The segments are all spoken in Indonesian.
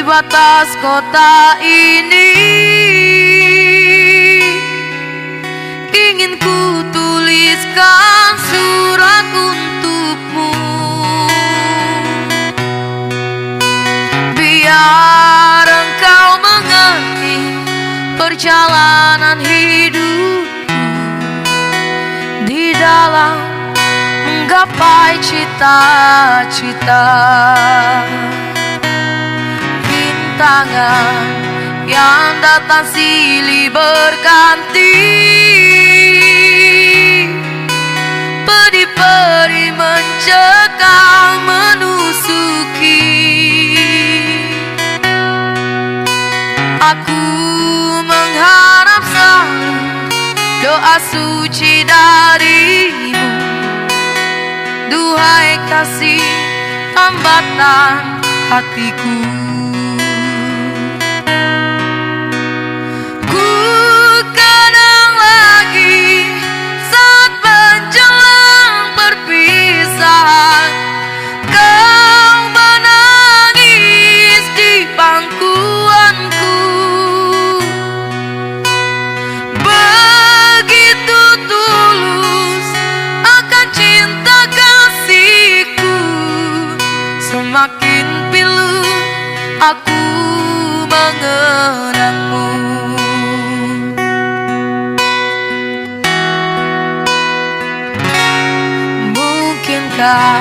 batas kota ini, ingin ku tuliskan surat untukmu, biar engkau mengerti perjalanan hidupku di dalam menggapai cita-cita. Bintangan yang datang silih berganti, peri-peri mencekam menusuki. Aku mengharap selalu doa suci darimu, duhai kasih tambatan hatiku. Ku kenang lagi saat menjelang perpisahan, kau menangis di pangkuanku. Begitu tulus akan cinta kasihku, semakin pilu aku mengenangmu. Mungkinkah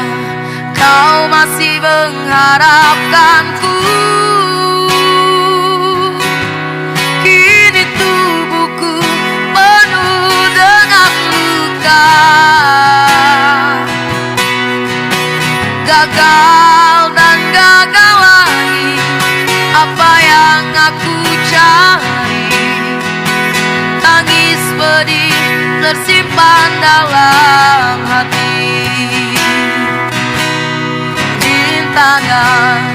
kau masih mengharapkanku? Kini tubuhku penuh dengan luka, gagal dan gagal lagi apa yang aku cari. Tangis pedih tersimpan dalam hati. Bintangan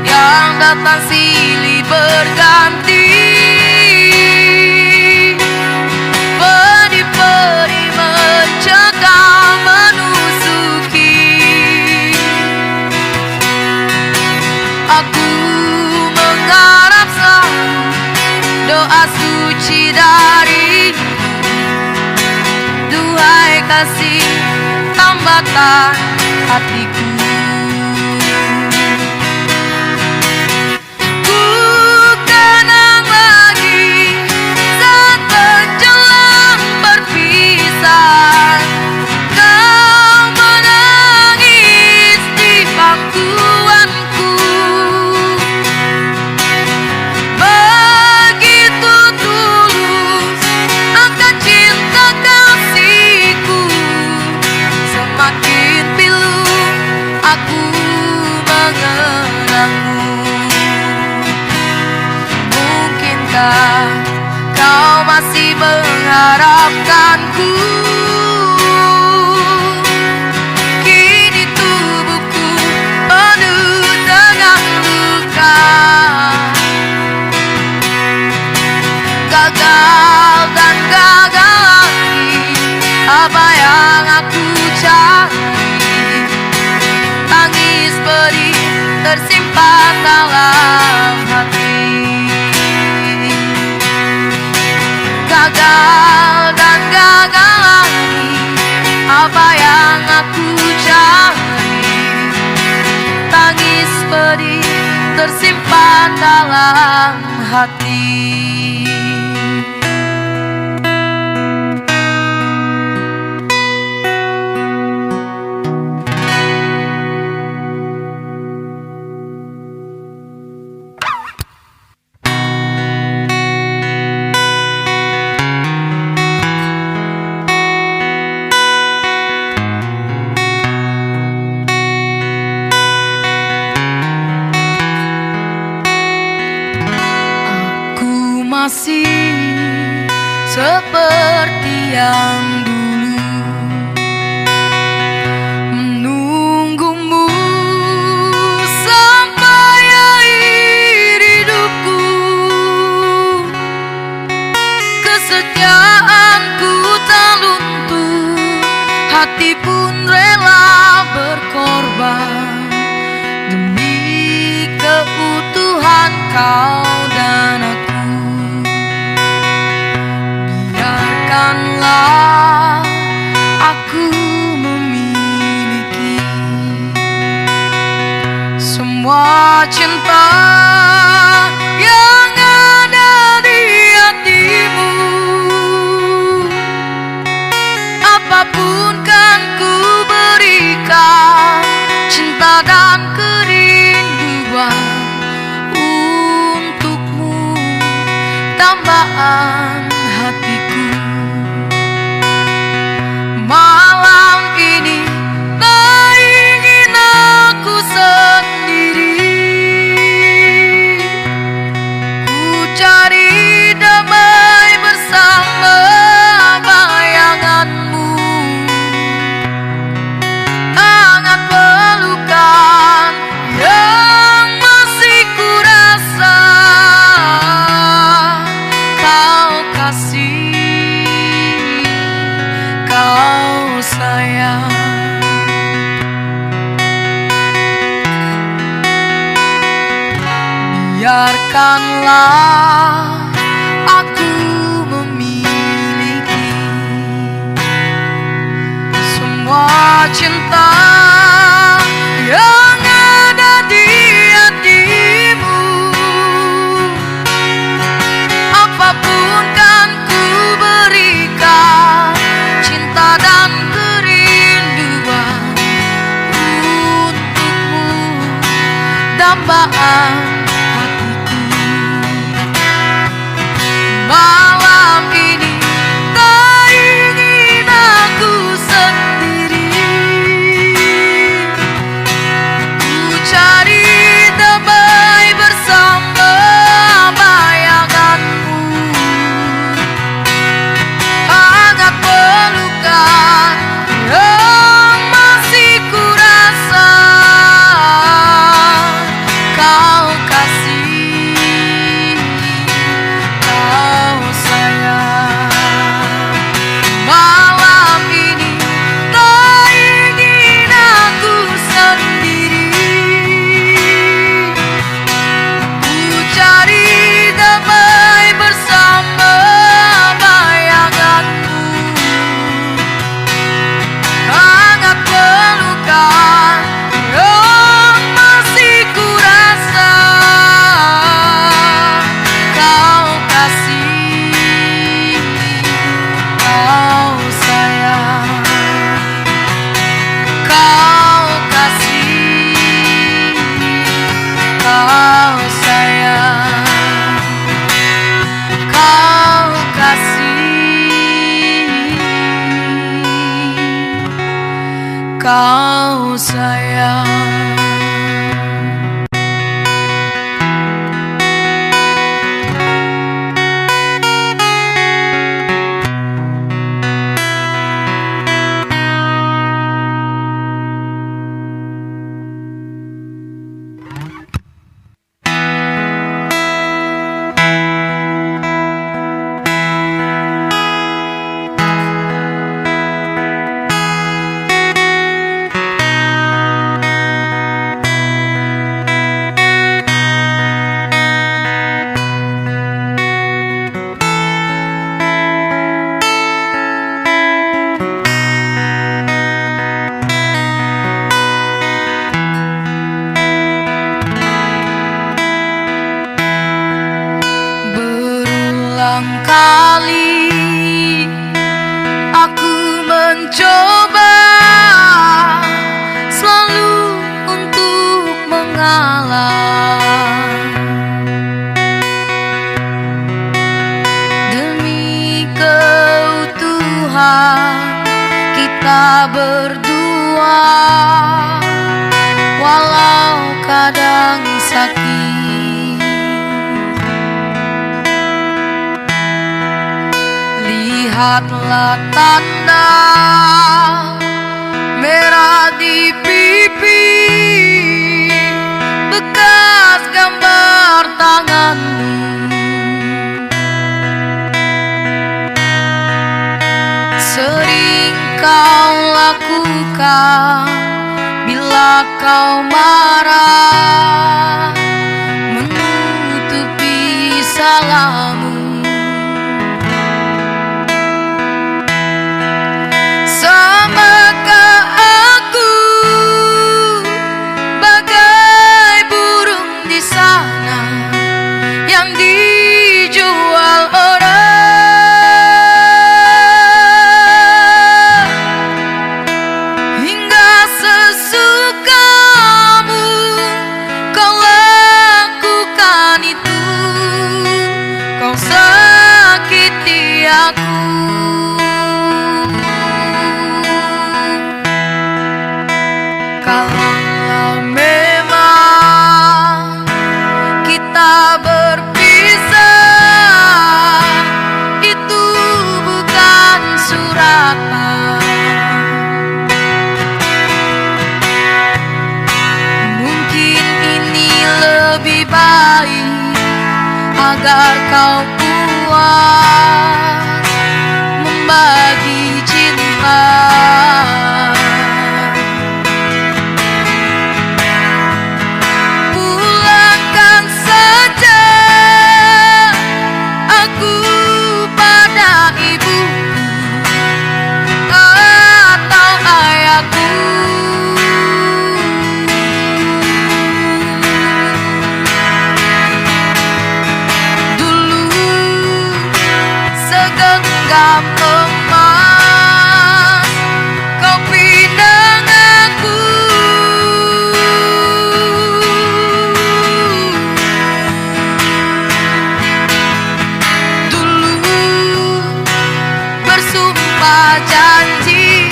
yang datang silih berganti, peri-peri mencekam menusuki. Aku mengharap selalu doa suci darimu, duhai kasih tambatan hatiku. Ku kenang lagi saat menjelang perpisahan, kau menangis di pangkuanku. Begitu tulus akan cinta kasihku, semakin pilu aku mengenangmu. Mungkinkah kau masih mengharapkanku? Kini tubuhku penuh dengan luka, gagal dan gagal lagi apa yang aku cari. Tangis pedih tersimpan dalam hati. Gagal dan gagal lagi apa yang aku cari. Tangis pedih tersimpan dalam hati. Masih seperti yang dulu, menunggumu sampai akhir hidupku. Kesetiaanku tak luntur, hati pun rela berkorban demi keutuhan kau dan aku. Biarkanlah aku memiliki semua cinta yang ada di hatimu. Apapun kan ku berikan, cinta dan kerinduan untukmu, dambaan hatiku. Malam ini tak ingin aku sendiri, ku cari damai bersama bayanganmu. Hangat pelukan yang masih ku rasa, kau kasih, kau sayang. Biarkanlah aku memiliki semua cinta yang ada di hatimu. Apapun kan ku berikan, cinta dan kerinduan untukmu, dambaan hatiku. Malam ini tak ingin aku sendiri, ku cari damai bersama bayanganmu. Hangat pelukan yang masih ku rasa, kau kasih, kau sayang. Malam ini tak ingin aku sendiri, ku cari damai bersama bayanganmu. Hangat pelukan yang masih ku rasa, kau kasih, kau sayang. Kau kasih, kau sayang. Kau kasih, kau sayang. Berulang kali aku mencoba selalu untuk mengalah, demi keutuhan kita berdua, walau kadang sakit. Lihatlah tanda merah di pipi, bekas gambar tanganmu. Sering kau lakukan bila kau marah, menutup salahmu. Samakah aku bagai burung di sana yang dijual orang, hingga sesukamu kau lakukan itu, kau sakiti aku. Kalau memang kita berpisah, itu bukan suratan. Mungkin ini lebih baik agar kau puas membagi cinta. Pulangkan saja aku pada ibuku atau ayahku. Dulu segenggam emas kau pinang aku. Dulu bersumpah janji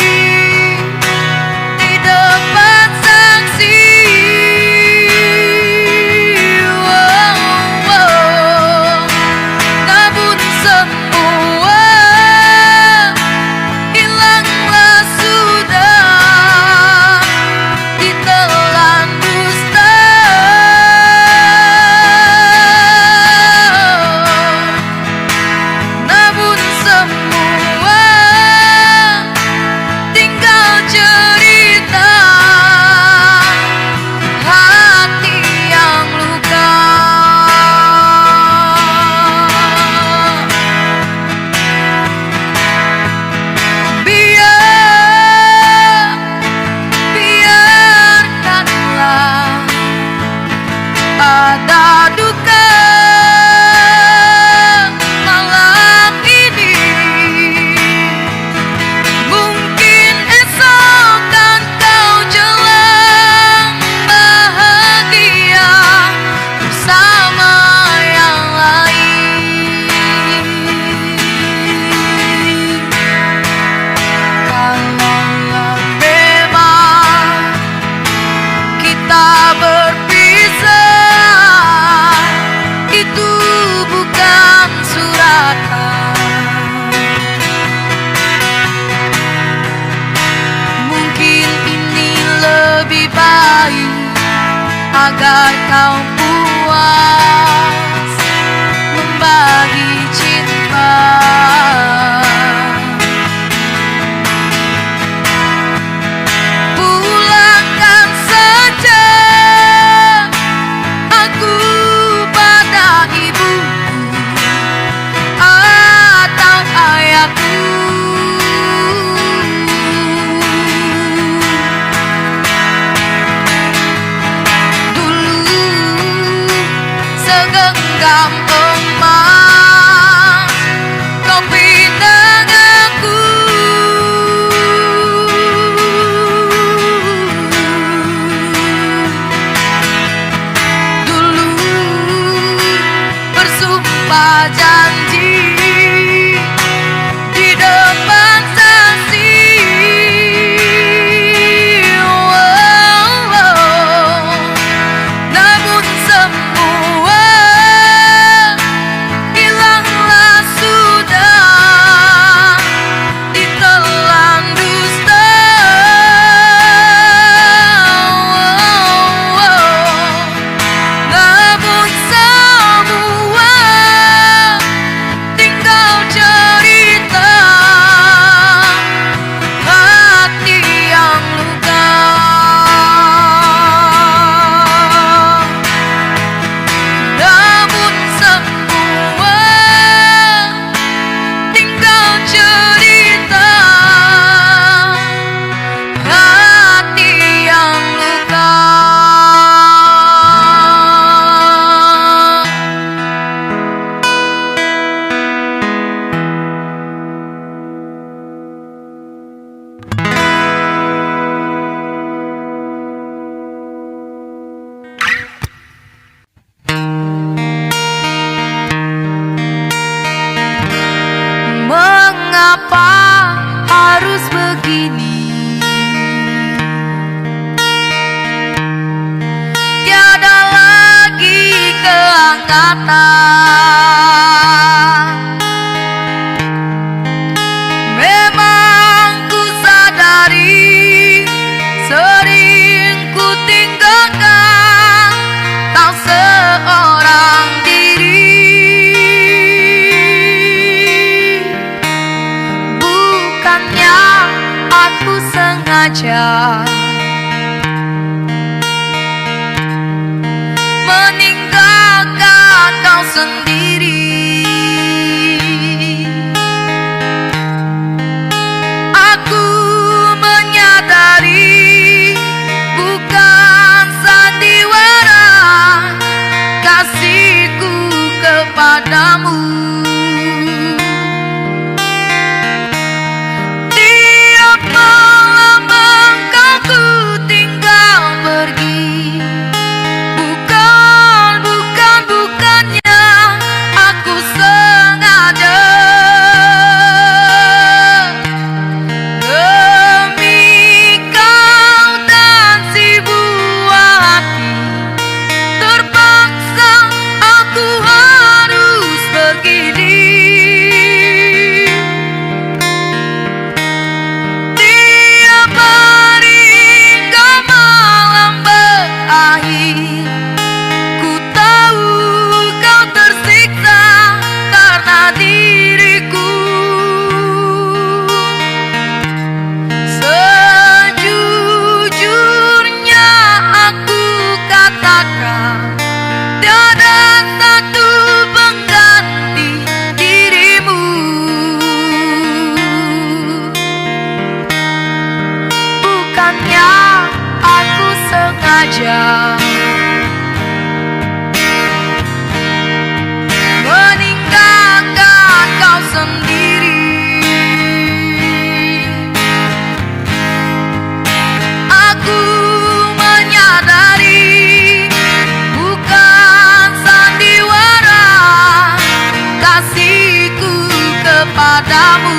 di depan saksi. Namun semua hilanglah sudah ditelan dusta. Namun semua tinggal cerita hati yang luka. Biarkanlah ada duka malam ini. Mungkin esok kan kau jelang bahagia bersama yang lain. Kalau memang kita berpisah, itu bukan suratan. Mungkin ini lebih baik agar kau puas membagi cinta. Pulangkan saja aku pada ibuku atau ayahku. Dulu Mengapa harus begini? Tiada lagi keangkatan. Memang ku sadari sering ku tinggalkan tak seorang diri. Bukannya aku sengaja meninggalkan kau sendiri. Aku menyadari bukan sandiwara kasihku kepadamu. Tiap malam engkau ku tinggal pergi. Bukannya aku sengaja. Demi kau dan si buah hati, terpaksa aku harus begini. Tiap hari hingga malam berakhir, ku tahu kau tersiksa karena diriku. Sejujurnya aku katakan, tiada satu pengganti dirimu. Bukannya aku sengaja meninggalkan kau sendiri. Aku menyadari bukan sandiwara kasihku kepadamu.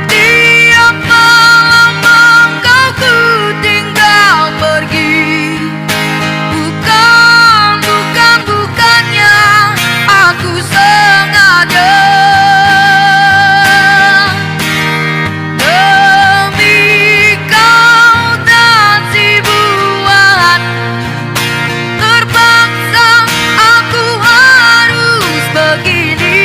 Tiap malam engkau ku tinggal pergi. Bukannya aku sengaja. Demi kau dan si buah hati, terpaksa aku harus begini.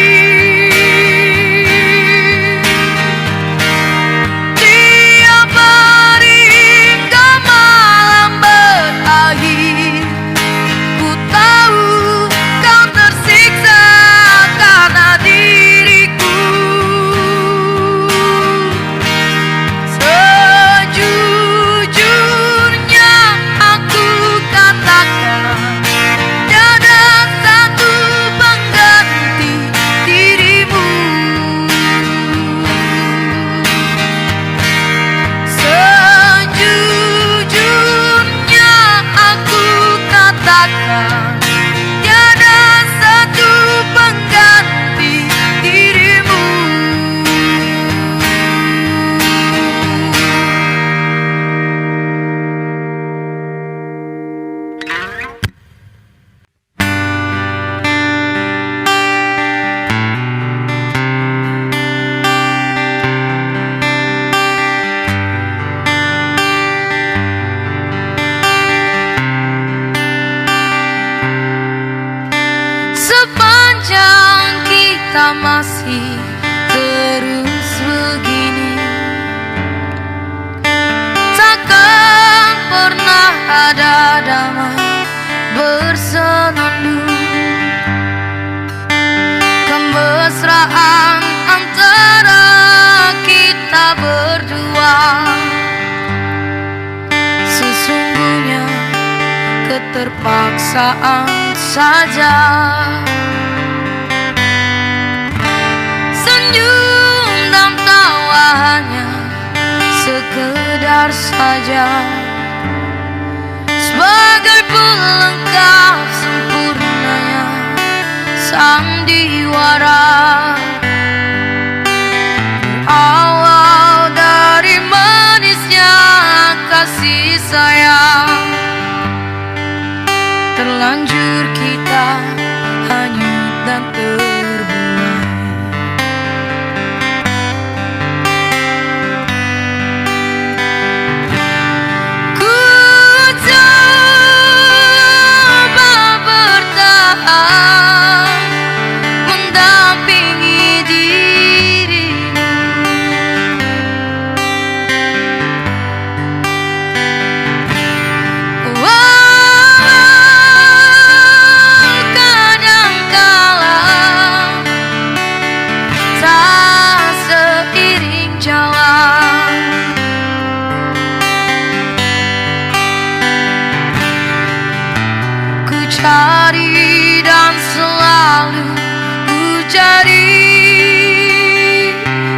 Tiap hari hingga malam berakhir, ku tahu kau tersiksa karena diriku. Sejujurnya aku katakan, tiada satu pengganti dirimu. Sejujurnya aku katakan, tiada satu pengganti dirimu. Sepanjang kita masih terus begini, takkan pernah ada damai bersenandung. Kemesraan antara kita berdua sesungguhnya keterpaksaan saja. Senyum saja sebagai pelengkap sempurnanya sandiwara. Berawal dari manisnya kasih sayang, terlanjur kita hanyut dan terbuai. Ku coba bertahan mendampingi dirimu, kadangkala tak seiring jalan. Ku cari dan selalu ku cari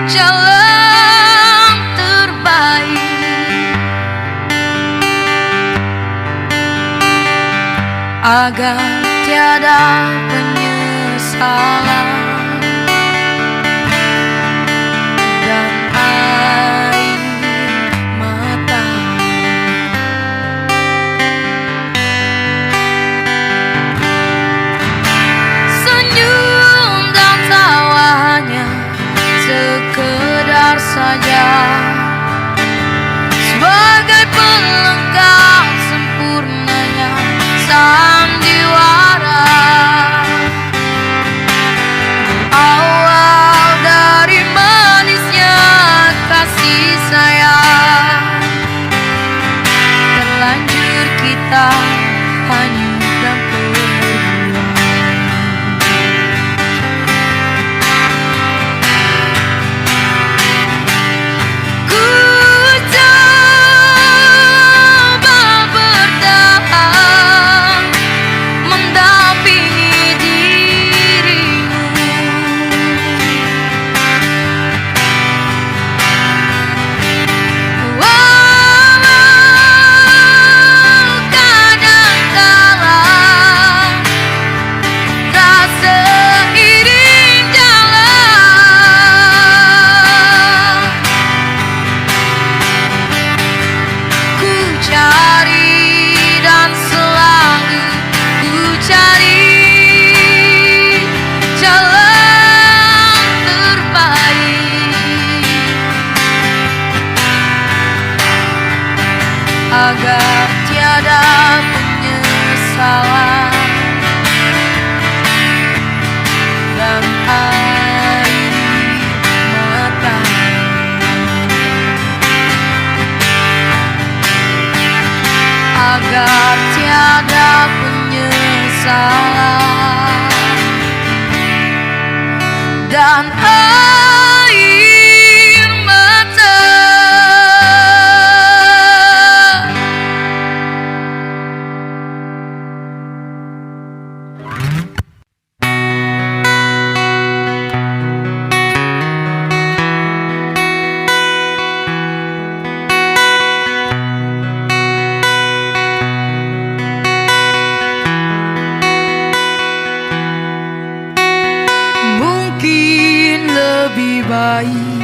jalan terbaik agar tiada penyesalan dan air mata. Senyum dan tawanya sekedar saja sebagai pelengkap sempurnanya sandiwara. Awal dari manisnya kasih sayang, terlanjur kita hanyut dan terbuai. Ku coba bertahan mendampingi dirimu, walau kadangkala tak seiring jalan. Ku cari dan selalu ku cari jalan terbaik agar tiada penyesalan dan air mata, agar tiada penyesalan dan air mata. Mungkin lebih baik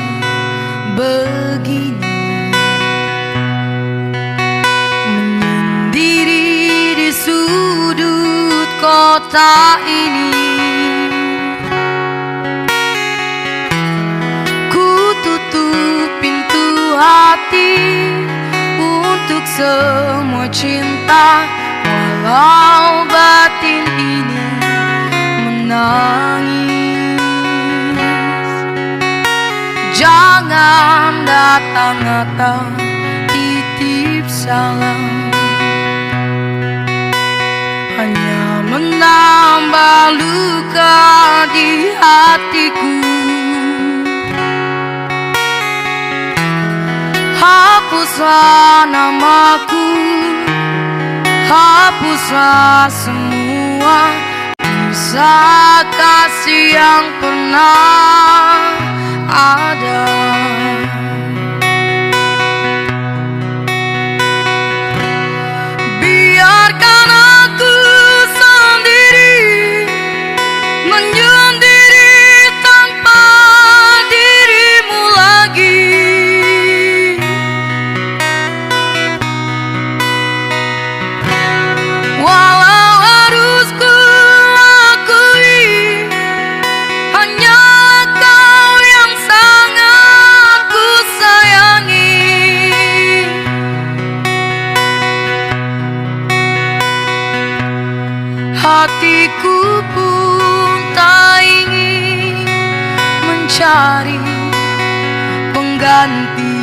begini, menyendiri di sudut kota ini. Ku tutup pintu hati untuk semua cinta, walau batin ini menangis. Jangan datang-datang titip salam, hanya menambah luka di hatiku. Hapuslah namaku, hapuslah semua kisah kasih yang pernah ada. mencari pengganti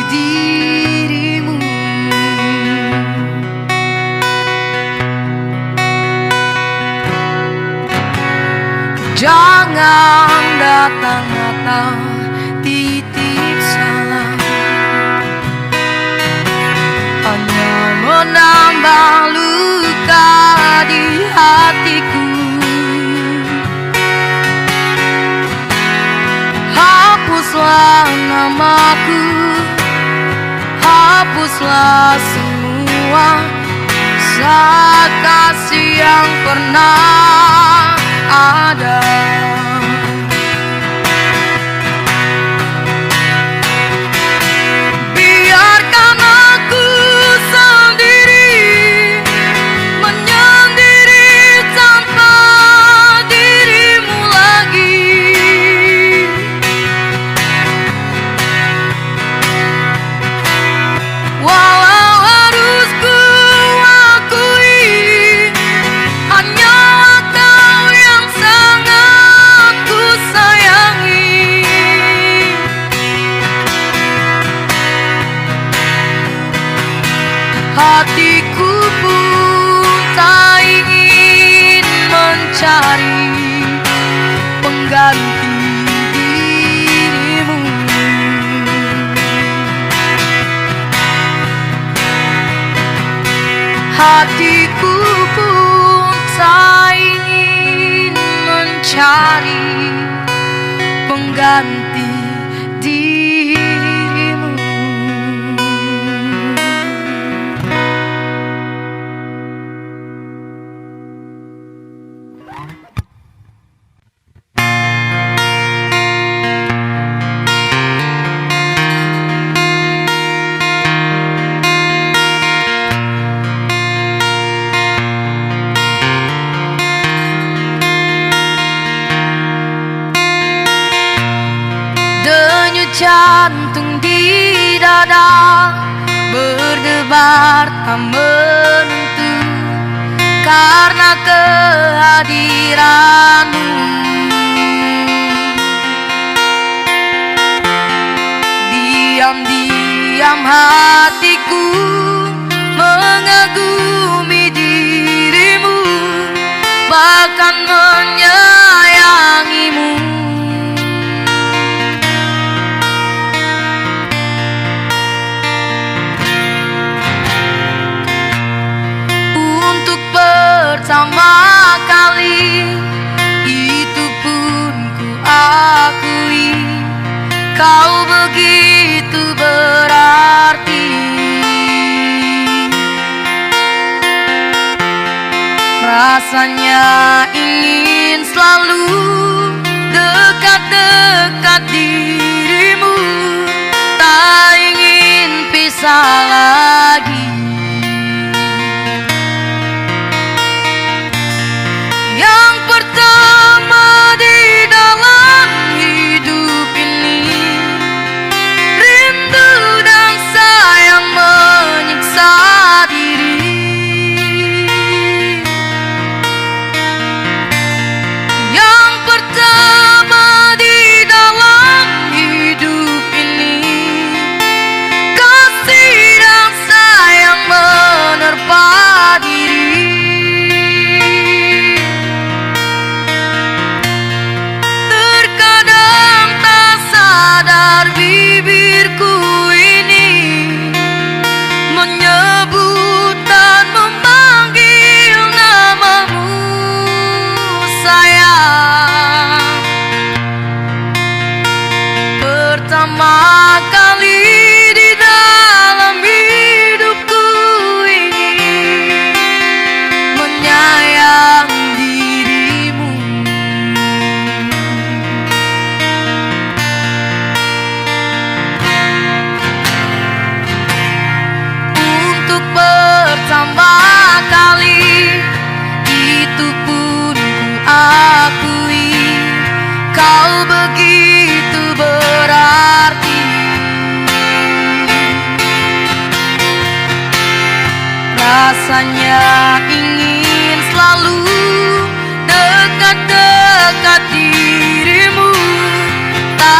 dirimu. Jangan datang-datang titip salam, hanya menambah luka di hatiku. Hapuslah namaku, hapuslah semua kisah kasih yang pernah ada. Biarkan aku sendiri menyendiri tanpa dirimu lagi. Walau harus ku akui, hanyalah kau yang sangat ku sayangi. Hatiku pun tak ingin mencari pengganti dirimu. Hatiku pun tak ingin mencari pengganti dirimu. Denyut jantung di dada berdebar tak menentu karena kehadiranmu. Diam-diam hatiku mengagumi dirimu, bahkan menyayangimu. Untuk pertama kali itu pun ku akui, kau begitu berarti. Rasanya ingin selalu dekat-dekat dirimu, tak ingin pisah lagi. Yang pertama di dalam hidup ini, rindu dan sayang menyiksa diri. Yang pertama di dalam hidup ini, kasih dan sayang menerpa diri. Terkadang tak sadar bibirku ini menyebut dan memanggil namamu sayang. Pertama kali di dalam hidupku ini menyayang dirimu. Untuk pertama kali itu pun ku akui, kau begitu berarti. Rasanya ingin selalu dekat-dekat dirimu, tak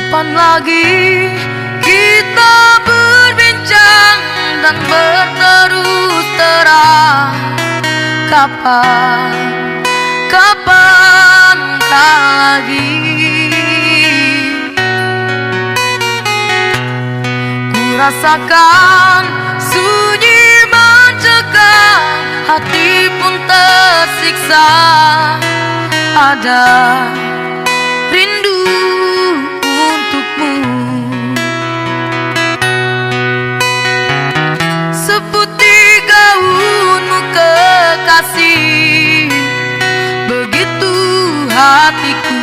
Kapan lagi kita berbincang dan berterus terang? Kapan lagi? Ku rasakan sunyi mencekam, hati pun tersiksa. Ada rindu untukmu, seputih gaunmu kekasih. Begitu hatiku,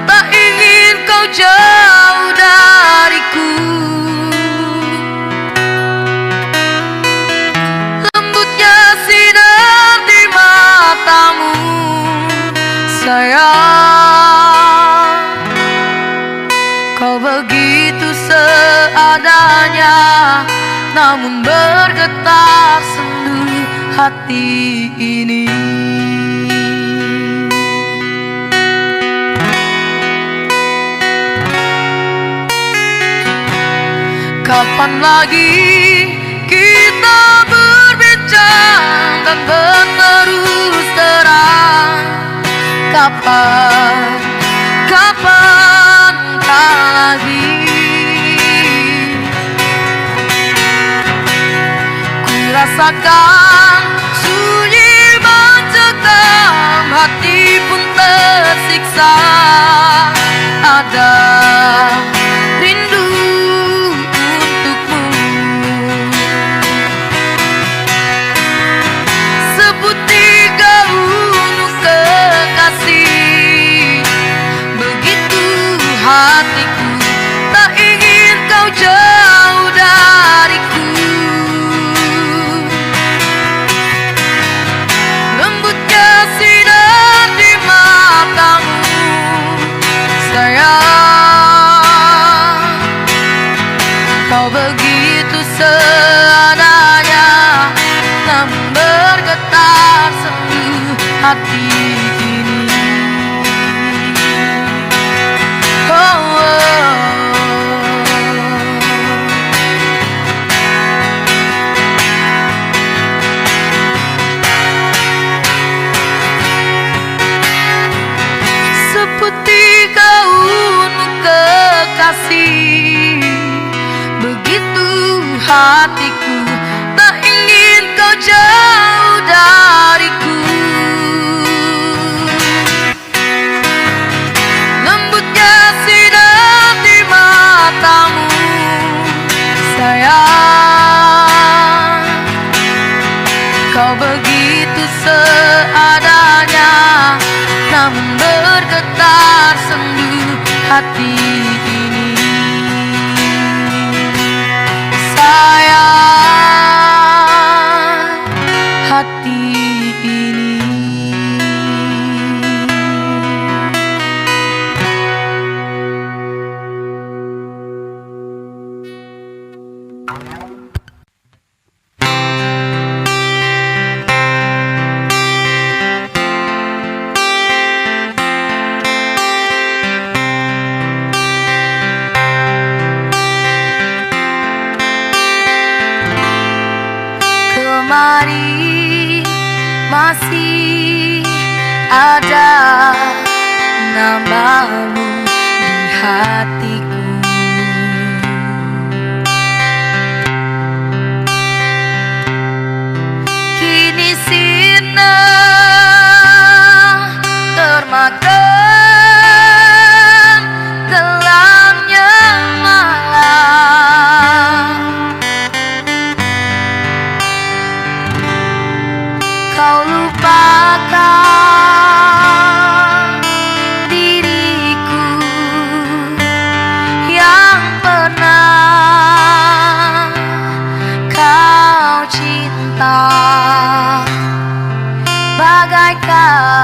tak ingin kau jauh dariku. Lembutnya sinar di matamu, sayang. Kau begitu seadanya, namun bergetar sendu hati ini. Kapan lagi kita berbincang dan berterus terang? Kapan lagi? Ku rasakan sunyi mencekam, hati pun tersiksa. Ada rindu untukmu, seputih gaunmu kekasih. Begitu hatiku, tak ingin kau jauh dariku. Lembutnya sinar di matamu, sayang. Kau begitu seadanya, namun bergetar sendu hati ini. Seputih gaunmu kekasih. Begitu hatiku, tak ingin kau jauh dariku. Lembutnya sinar di matamu, sayang. Kau begitu seadanya, namun bergetar sendu hati ini. Sayang, hati ini. Kemari masih ada namamu di hatiku. Kini sinar termakan gelapnya malam. Kau lupakan diriku yang pernah kau cinta. Bagaikan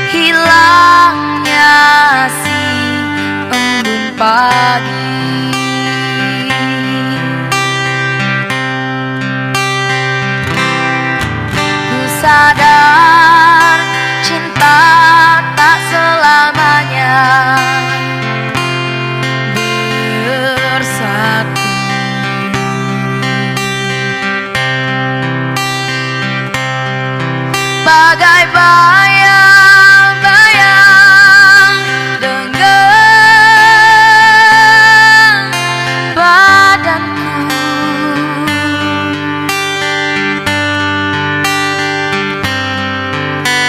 hilangnya si embun pagi. Ku sadar cinta tak selamanya bagai bayang-bayang dengan badanku.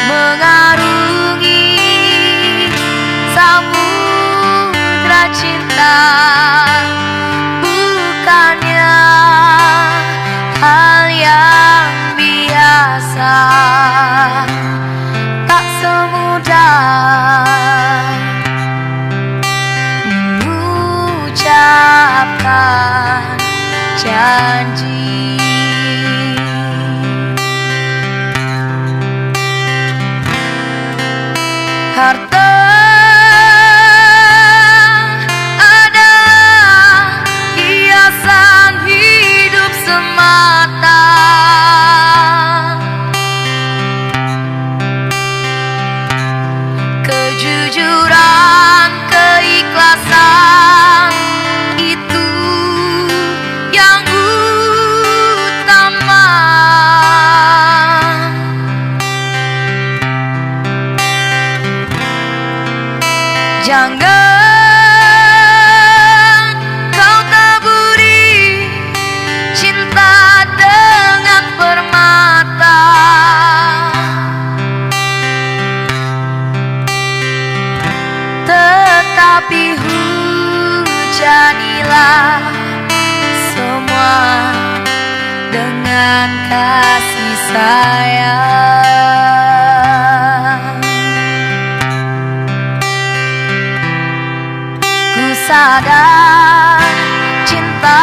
Mengarungi samudra cinta, bukannya hal yang biasa. Tak semudah mengucapkan janji. Harta adalah hiasan hidup semata. Kejujuran, keikhlasan, itu yang utama. Jangan kau taburi cinta dengan permata, tetapi hujanilah semua dengan kasih sayang. Ku sadar cinta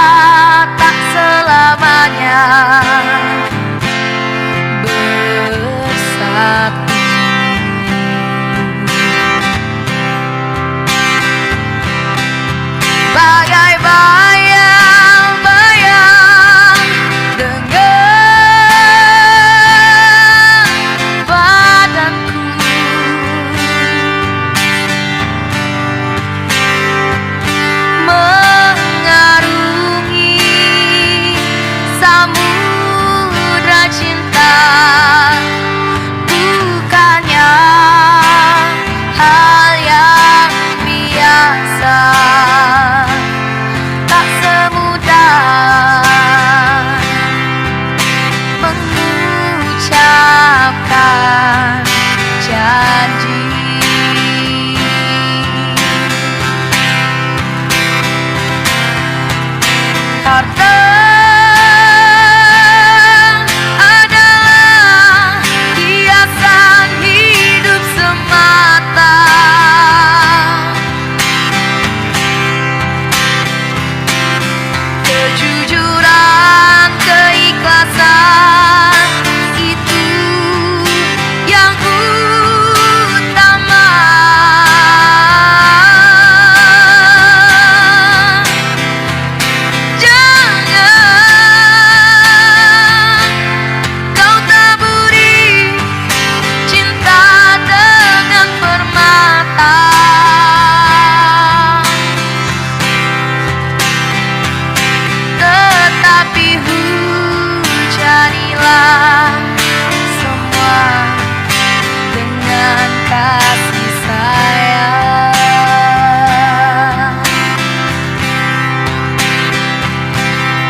tak selamanya bersatu. Bagai bayang-bayang dengan badanku. Mengarungi samudra cinta, bukannya hal yang biasa. Tak semudah mengucapkan janji. Harta adalah hiasan hidup semata. Kejujuran, keikhlasan, itu yang utama. Jangan kau taburi cinta dengan permata, tetapi hujanilah semua dengan kasih sayang.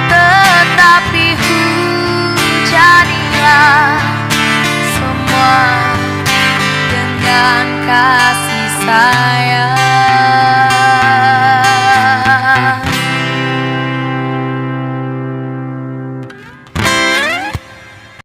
Tetapi hujanilah semua dengan kasih sayang.